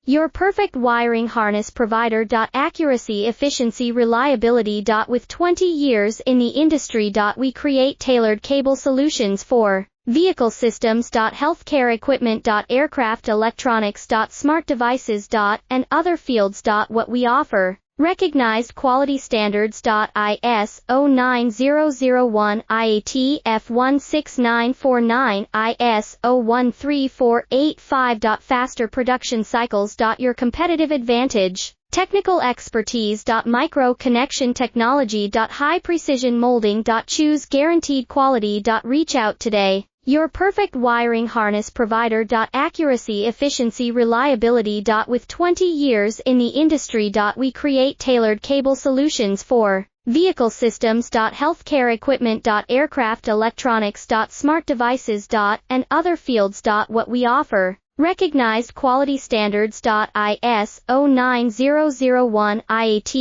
Your perfect wiring harness provider. Accuracy, efficiency, reliability. With 20 years in the industry. We create tailored cable solutions for vehicle systems. Healthcare equipment. Aircraft electronics. Smart devices. And other fields. What we offer. Recognized quality standards. ISO 9001, IAT F16949, ISO 13485. Faster production cycles. Your competitive advantage. Technical expertise. Micro connection technology. High precision molding. Choose guaranteed quality. Reach out today. Your perfect wiring harness provider. Accuracy, efficiency, reliability. With 20 years in the industry. We create tailored cable solutions for vehicle systems. Healthcare equipment. Aircraft electronics. Smart devices. And other fields. What we offer. Recognized quality standards. ISO 9001, IAT